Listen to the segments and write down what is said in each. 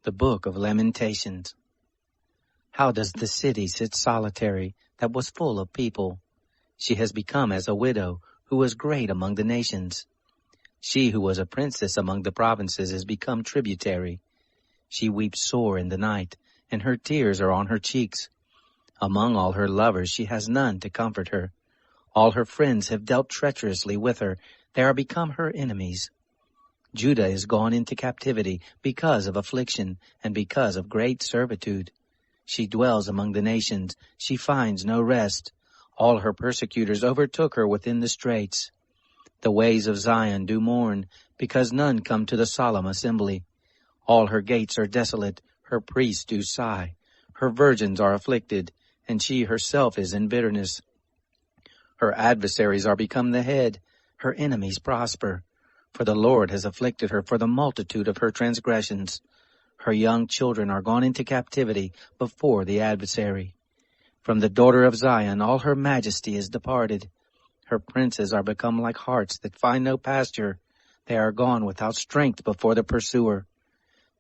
The Book of Lamentations. How does the city sit solitary that was full of people? She has become as a widow who was great among the nations. She who was a princess among the provinces is become tributary. She weeps sore in the night, and her tears are on her cheeks. Among all her lovers she has none to comfort her. All her friends have dealt treacherously with her. They are become her enemies. Judah is gone into captivity because of affliction and because of great servitude. She dwells among the nations. She finds no rest. All her persecutors overtook her within the straits. The ways of Zion do mourn, because none come to the solemn assembly. All her gates are desolate. Her priests do sigh. Her virgins are afflicted, and she herself is in bitterness. Her adversaries are become the head. Her enemies prosper. For the Lord has afflicted her for the multitude of her transgressions. Her young children are gone into captivity before the adversary. From the daughter of Zion all her majesty is departed. Her princes are become like harts that find no pasture. They are gone without strength before the pursuer.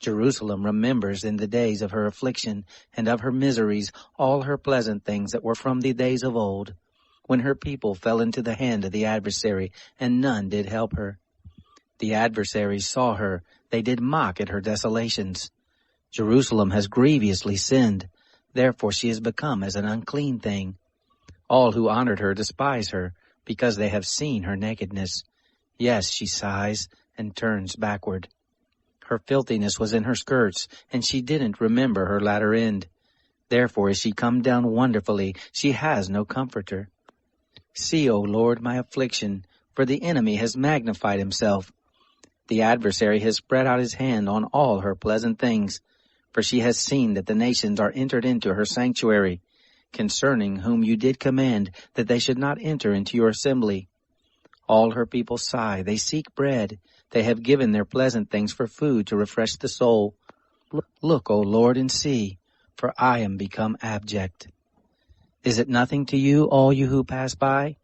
Jerusalem remembers in the days of her affliction and of her miseries all her pleasant things that were from the days of old, when her people fell into the hand of the adversary, and none did help her. The adversaries saw her, they did mock at her desolations. Jerusalem has grievously sinned, therefore she is become as an unclean thing. All who honored her despise her, because they have seen her nakedness. Yes, she sighs and turns backward. Her filthiness was in her skirts, and she didn't remember her latter end. Therefore is she come down wonderfully, she has no comforter. See, O Lord, my affliction, for the enemy has magnified himself. The adversary has spread out his hand on all her pleasant things, for she has seen that the nations are entered into her sanctuary, concerning whom you did command that they should not enter into your assembly. All her people sigh, they seek bread, they have given their pleasant things for food to refresh the soul. Look, O Lord, and see, for I am become abject. Is it nothing to you, all you who pass by?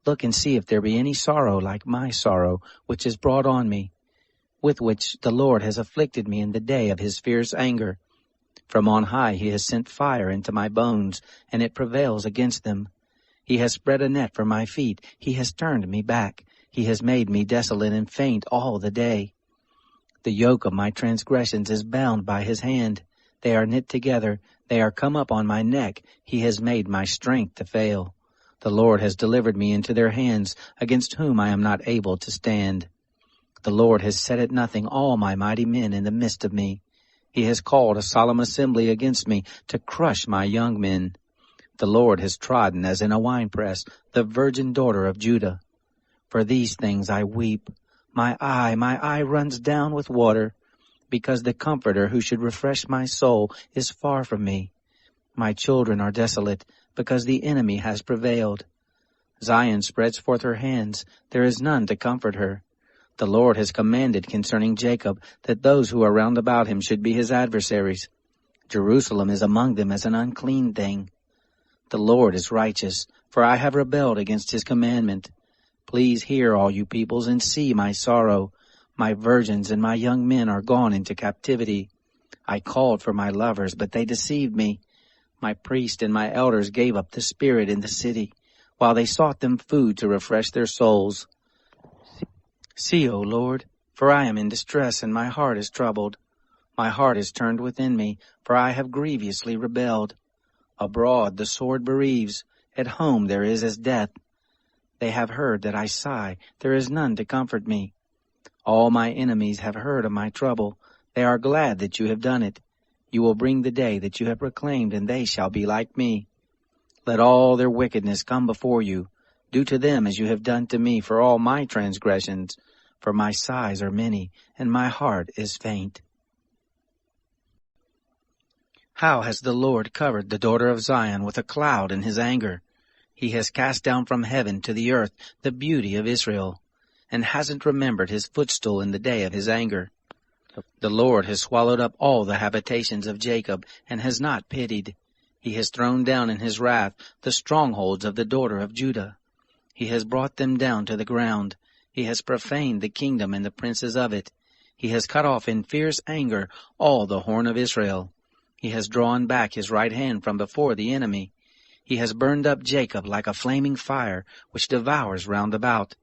Look and see if there be any sorrow like my sorrow, which is brought on me, with which the Lord has afflicted me in the day of his fierce anger. From on high he has sent fire into my bones, and it prevails against them. He has spread a net for my feet, he has turned me back, he has made me desolate and faint all the day. The yoke of my transgressions is bound by his hand. They are knit together, they are come up on my neck, he has made my strength to fail. The Lord has delivered me into their hands, against whom I am not able to stand. The Lord has set at nothing all my mighty men in the midst of me. He has called a solemn assembly against me to crush my young men. The Lord has trodden as in a winepress the virgin daughter of Judah. For these things I weep. My eye runs down with water, because the Comforter who should refresh my soul is far from me. My children are desolate, because the enemy has prevailed. Zion spreads forth her hands, there is none to comfort her. The Lord has commanded concerning Jacob that those who are round about him should be his adversaries. Jerusalem is among them as an unclean thing. The Lord is righteous, for I have rebelled against his commandment. Please hear, all you peoples, and see my sorrow. My virgins and my young men are gone into captivity. I called for my lovers, but they deceived me. My priests and my elders gave up the spirit in the city, while they sought them food to refresh their souls. See, O Lord, for I am in distress, and my heart is troubled. My heart is turned within me, for I have grievously rebelled. Abroad the sword bereaves, at home there is as death. They have heard that I sigh, there is none to comfort me. All my enemies have heard of my trouble, they are glad that you have done it. You will bring the day that you have proclaimed, and they shall be like me. Let all their wickedness come before you. Do to them as you have done to me for all my transgressions, for my sighs are many, and my heart is faint. How has the Lord covered the daughter of Zion with a cloud in his anger? He has cast down from heaven to the earth the beauty of Israel, and hasn't remembered his footstool in the day of his anger. The Lord has swallowed up all the habitations of Jacob, and has not pitied. He has thrown down in his wrath the strongholds of the daughter of Judah. He has brought them down to the ground. He has profaned the kingdom and the princes of it. He has cut off in fierce anger all the horn of Israel. He has drawn back his right hand from before the enemy. He has burned up Jacob like a flaming fire, which devours round about.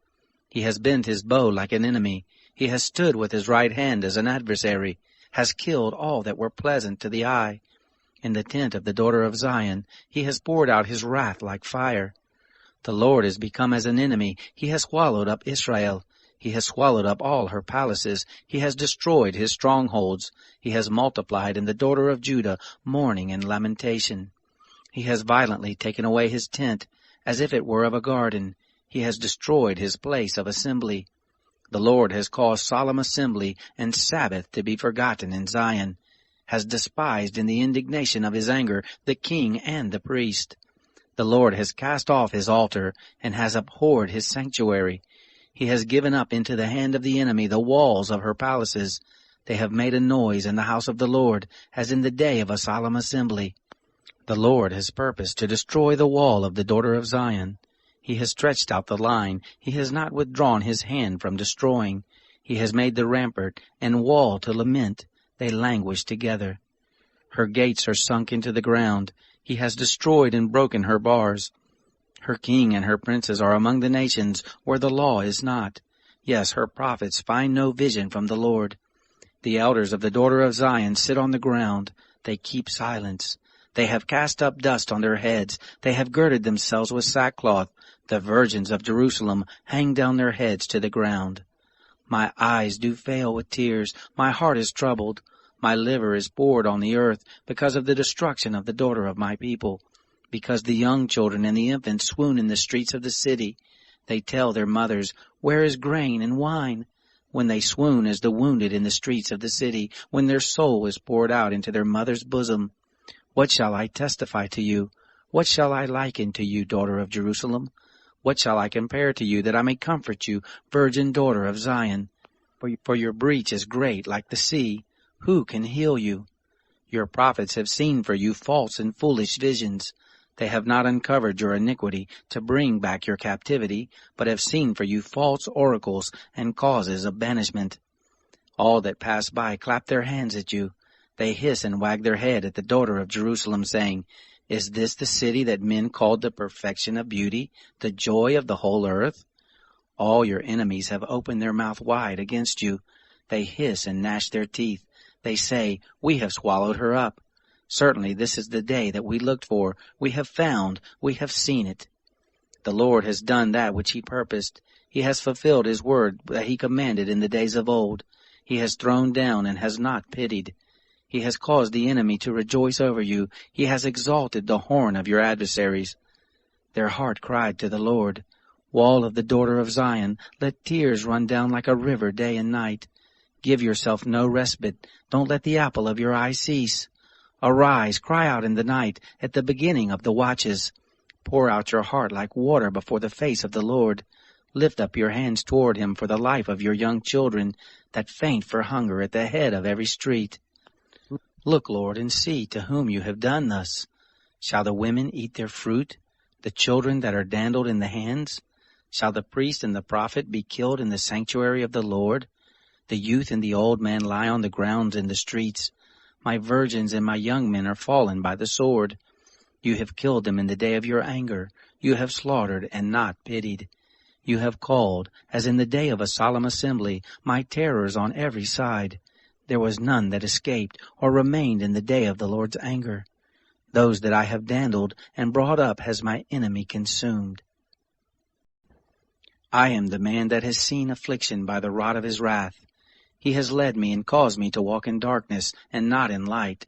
He has bent his bow like an enemy. He has stood with his right hand as an adversary, has killed all that were pleasant to the eye. In the tent of the daughter of Zion he has poured out his wrath like fire. The Lord is become as an enemy. He has swallowed up Israel. He has swallowed up all her palaces. He has destroyed his strongholds. He has multiplied in the daughter of Judah mourning and lamentation. He has violently taken away his tent, as if it were of a garden. He has destroyed his place of assembly. The Lord has caused solemn assembly and Sabbath to be forgotten in Zion, has despised in the indignation of his anger the king and the priest. The Lord has cast off his altar and has abhorred his sanctuary. He has given up into the hand of the enemy the walls of her palaces. They have made a noise in the house of the Lord, as in the day of a solemn assembly. The Lord has purposed to destroy the wall of the daughter of Zion. He has stretched out the line. He has not withdrawn his hand from destroying. He has made the rampart and wall to lament. They languish together. Her gates are sunk into the ground. He has destroyed and broken her bars. Her king and her princes are among the nations where the law is not. Yes, her prophets find no vision from the Lord. The elders of the daughter of Zion sit on the ground. They keep silence. They have cast up dust on their heads. They have girded themselves with sackcloth. The virgins of Jerusalem hang down their heads to the ground. My eyes do fail with tears. My heart is troubled. My liver is poured on the earth because of the destruction of the daughter of my people, because the young children and the infants swoon in the streets of the city. They tell their mothers, "Where is grain and wine?" When they swoon as the wounded in the streets of the city, when their soul is poured out into their mother's bosom. What shall I testify to you? What shall I liken to you, daughter of Jerusalem? What shall I compare to you, that I may comfort you, virgin daughter of Zion? For your breach is great like the sea. Who can heal you? Your prophets have seen for you false and foolish visions. They have not uncovered your iniquity to bring back your captivity, but have seen for you false oracles and causes of banishment. All that pass by clap their hands at you. They hiss and wag their head at the daughter of Jerusalem, saying, "Is this the city that men called the perfection of beauty, the joy of the whole earth?" All your enemies have opened their mouth wide against you. They hiss and gnash their teeth. They say, "We have swallowed her up." Certainly this is the day that we looked for. We have found, we have seen it. The Lord has done that which he purposed. He has fulfilled his word that he commanded in the days of old. He has thrown down and has not pitied. He has caused the enemy to rejoice over you. He has exalted the horn of your adversaries. Their heart cried to the Lord, "Wall of the daughter of Zion, let tears run down like a river day and night. Give yourself no respite. Don't let the apple of your eye cease. Arise, cry out in the night, at the beginning of the watches. Pour out your heart like water before the face of the Lord. Lift up your hands toward him for the life of your young children, that faint for hunger at the head of every street. Look, Lord, and see to whom you have done thus. Shall the women eat their fruit, the children that are dandled in the hands? Shall the priest and the prophet be killed in the sanctuary of the Lord? The youth and the old man lie on the ground in the streets. My virgins and my young men are fallen by the sword. You have killed them in the day of your anger. You have slaughtered and not pitied. You have called, as in the day of a solemn assembly, my terrors on every side. There was none that escaped or remained in the day of the Lord's anger. Those that I have dandled and brought up has my enemy consumed. I am the man that has seen affliction by the rod of his wrath. He has led me and caused me to walk in darkness and not in light.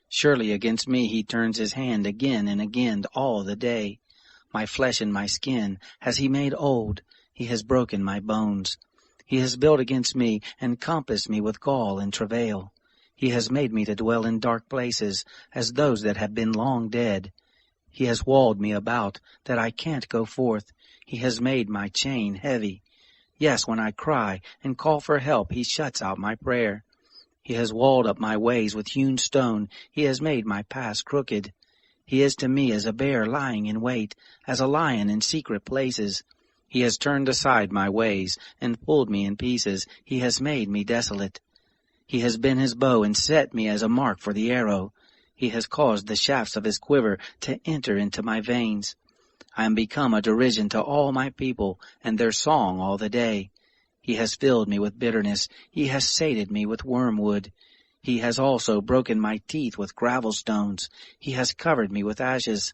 Surely against me he turns his hand again and again all the day. My flesh and my skin has he made old. He has broken my bones. He has built against me and compassed me with gall and travail. He has made me to dwell in dark places, as those that have been long dead. He has walled me about, that I can't go forth. He has made my chain heavy. Yes, when I cry and call for help, he shuts out my prayer. He has walled up my ways with hewn stone. He has made my paths crooked. He is to me as a bear lying in wait, as a lion in secret places. He has turned aside my ways and pulled me in pieces. He has made me desolate. He has bent his bow and set me as a mark for the arrow. He has caused the shafts of his quiver to enter into my veins. I am become a derision to all my people, and their song all the day. He has filled me with bitterness. He has sated me with wormwood. He has also broken my teeth with gravel stones. He has covered me with ashes.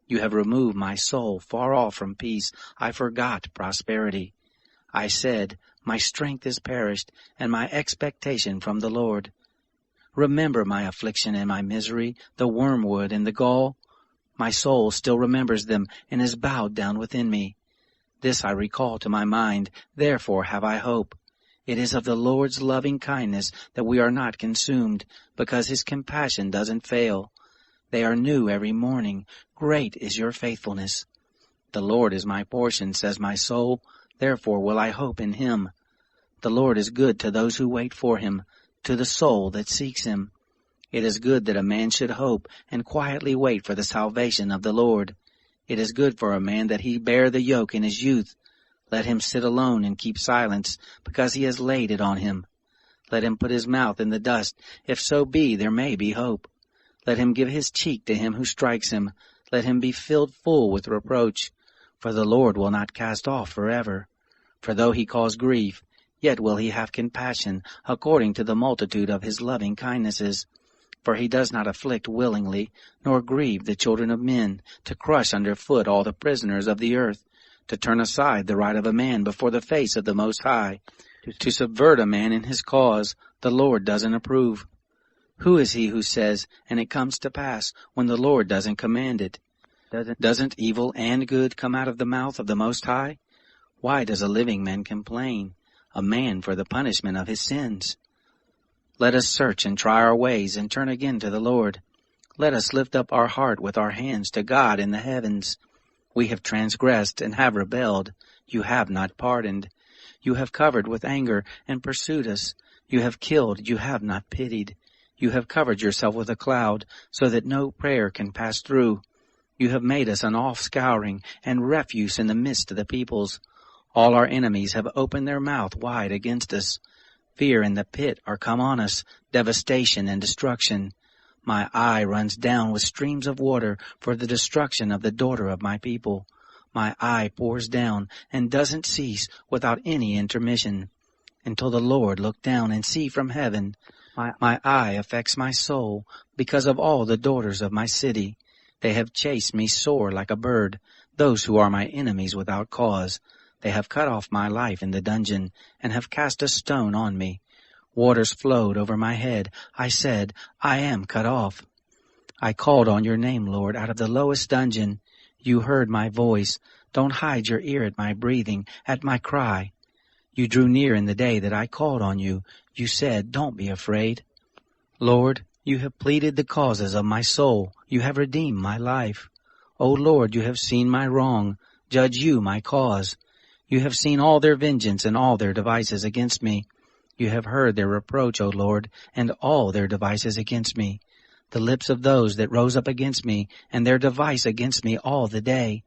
You have removed my soul far off from peace. I forgot prosperity. I said, my strength is perished, and my expectation from the Lord. Remember my affliction and my misery, the wormwood and the gall. My soul still remembers them, and is bowed down within me. This I recall to my mind, therefore have I hope. It is of the Lord's loving kindness that we are not consumed, because his compassion doesn't fail. They are new every morning. Great is your faithfulness. The Lord is my portion, says my soul. Therefore will I hope in him. The Lord is good to those who wait for him, to the soul that seeks him. It is good that a man should hope and quietly wait for the salvation of the Lord. It is good for a man that he bear the yoke in his youth. Let him sit alone and keep silence, because he has laid it on him. Let him put his mouth in the dust, if so be there may be hope. Let him give his cheek to him who strikes him. Let him be filled full with reproach. For the Lord will not cast off forever. For though he cause grief, yet will he have compassion, according to the multitude of his loving kindnesses. For he does not afflict willingly, nor grieve the children of men, to crush under foot all the prisoners of the earth, to turn aside the right of a man before the face of the Most High, to subvert a man in his cause. The Lord doesn't approve. Who is he who says, and it comes to pass, when the Lord doesn't command it? Doesn't evil and good come out of the mouth of the Most High? Why does a living man complain, a man for the punishment of his sins? Let us search and try our ways, and turn again to the Lord. Let us lift up our heart with our hands to God in the heavens. We have transgressed and have rebelled. You have not pardoned. You have covered with anger and pursued us. You have killed. You have not pitied. You have covered yourself with a cloud, so that no prayer can pass through. You have made us an offscouring and refuse in the midst of the peoples. All our enemies have opened their mouth wide against us. Fear and the pit are come on us, devastation and destruction. My eye runs down with streams of water for the destruction of the daughter of my people. My eye pours down and doesn't cease without any intermission, until the Lord look down and see from heaven. My eye affects my soul because of all the daughters of my city. They have chased me sore like a bird, those who are my enemies without cause. They have cut off my life in the dungeon, and have cast a stone on me. Waters flowed over my head. I said, I am cut off. I called on your name, Lord, out of the lowest dungeon. You heard my voice. Don't hide your ear at my breathing, at my cry. You drew near in the day that I called on you. You said, don't be afraid. Lord, you have pleaded the causes of my soul. You have redeemed my life. O Lord, you have seen my wrong. Judge you my cause. You have seen all their vengeance and all their devices against me. You have heard their reproach, O Lord, and all their devices against me. The lips of those that rose up against me, and their device against me all the day.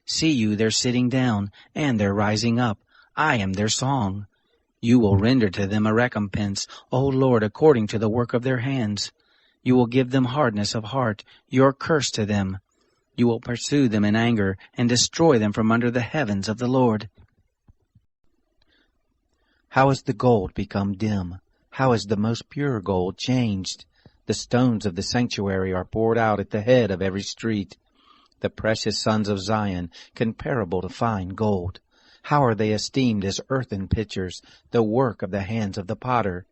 See you their sitting down, and their rising up. I am their song. You will render to them a recompense, O Lord, according to the work of their hands. You will give them hardness of heart, your curse to them. You will pursue them in anger, and destroy them from under the heavens of the Lord. How has the gold become dim? How has the most pure gold changed? The stones of the sanctuary are poured out at the head of every street. The precious sons of Zion, comparable to fine gold. How are they esteemed as earthen pitchers, the work of the hands of the potter?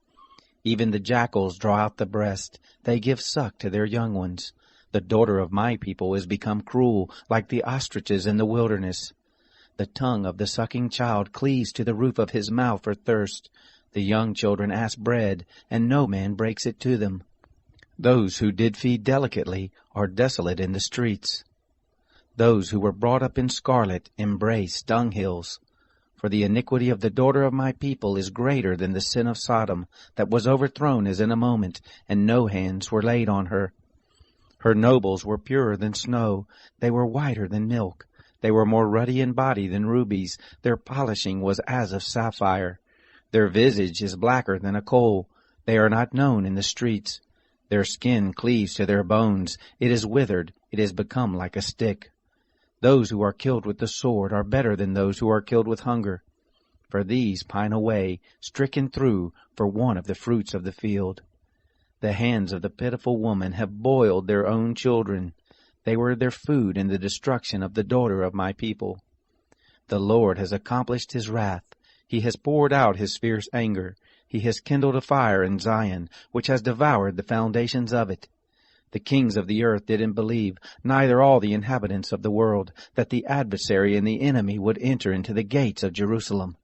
Even the jackals draw out the breast. They give suck to their young ones. The daughter of my people is become cruel, like the ostriches in the wilderness. The tongue of the sucking child cleaves to the roof of his mouth for thirst. The young children ask bread, and no man breaks it to them. Those who did feed delicately are desolate in the streets. Those who were brought up in scarlet embrace dunghills. For the iniquity of the daughter of my people is greater than the sin of Sodom, that was overthrown as in a moment, and no hands were laid on her. Her nobles were purer than snow, they were whiter than milk. They were more ruddy in body than rubies, their polishing was as of sapphire. Their visage is blacker than a coal, They are not known in the streets. Their skin cleaves to their bones. It is withered. It is become like a stick. Those who are killed with the sword are better than those who are killed with hunger. For these pine away, stricken through, for want of the fruits of the field. The hands of the pitiful woman have boiled their own children. They were their food in the destruction of the daughter of my people. The Lord has accomplished his wrath. He has poured out his fierce anger. He has kindled a fire in Zion, which has devoured the foundations of it. The kings of the earth didn't believe, neither all the inhabitants of the world, that the adversary and the enemy would enter into the gates of Jerusalem.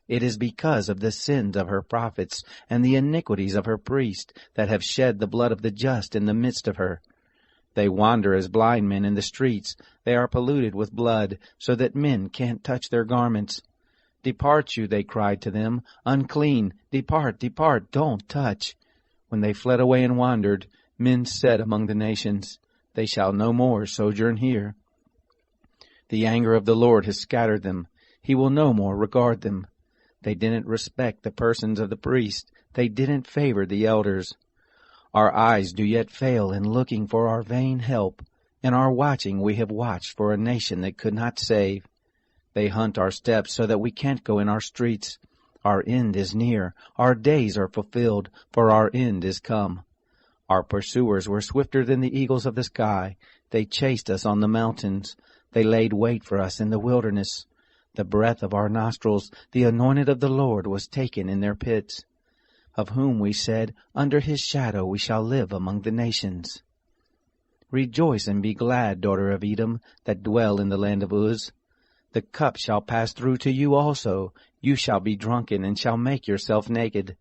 It is because of the sins of her prophets and the iniquities of her priests that have shed the blood of the just in the midst of her. They wander as blind men in the streets. They are polluted with blood, so that men can't touch their garments. Depart you, they cried to them, unclean, depart, depart, don't touch. When they fled away and wandered, men said among the nations, they shall no more sojourn here. The anger of the Lord has scattered them. He will no more regard them. They didn't respect the persons of the priests. They didn't favor the elders. Our eyes do yet fail in looking for our vain help. In our watching we have watched for a nation that could not save. They hunt our steps so that we can't go in our streets. Our end is near. Our days are fulfilled, for our end is come. Our pursuers were swifter than the eagles of the sky. They chased us on the mountains. They laid wait for us in the wilderness. The breath of our nostrils, the anointed of the Lord, was taken in their pits, of whom we said, under his shadow we shall live among the nations. Rejoice and be glad, daughter of Edom, that dwell in the land of Uz. The cup shall pass through to you also. You shall be drunken, and shall make yourself naked.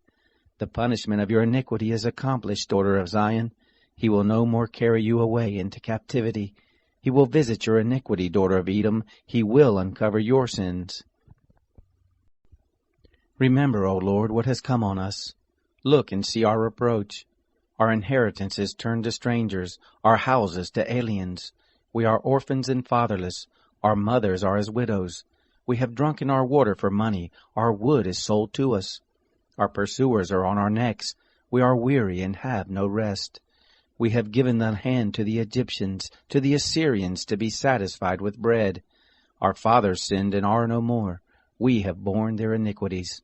The punishment of your iniquity is accomplished, daughter of Zion. He will no more carry you away into captivity. He will visit your iniquity, daughter of Edom. He will uncover your sins. Remember, O Lord, what has come on us. Look and see our reproach. Our inheritance is turned to strangers, our houses to aliens. We are orphans and fatherless. Our mothers are as widows. We have drunken our water for money. Our wood is sold to us. Our pursuers are on our necks. We are weary and have no rest. We have given the hand to the Egyptians, to the Assyrians, to be satisfied with bread. Our fathers sinned and are no more. We have borne their iniquities.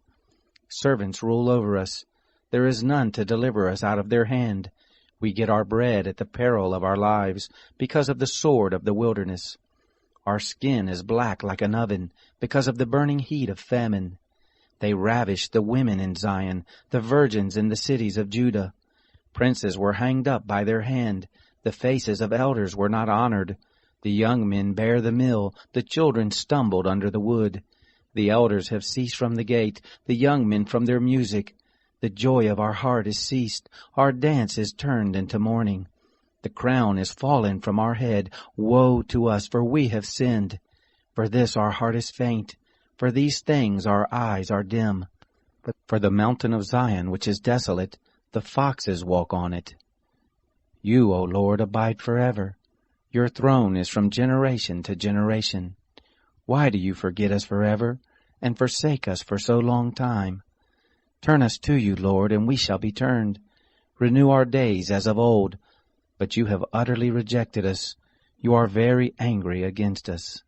Servants rule over us. There is none to deliver us out of their hand. We get our bread at the peril of our lives, because of the sword of the wilderness. Our skin is black like an oven, because of the burning heat of famine. They ravished the women in Zion, the virgins in the cities of Judah. Princes were hanged up by their hand. The faces of elders were not honored. The young men bare the mill. The children stumbled under the wood. The elders have ceased from the gate, the young men from their music. The joy of our heart is ceased. Our dance is turned into mourning. The crown is fallen from our head. Woe to us, for we have sinned. For this our heart is faint. For these things our eyes are dim. For the mountain of Zion, which is desolate, the foxes walk on it. You, O Lord, abide forever. Your throne is from generation to generation. Why do you forget us forever, and forsake us for so long time? Turn us to you, Lord, and we shall be turned. Renew our days as of old. But you have utterly rejected us. You are very angry against us.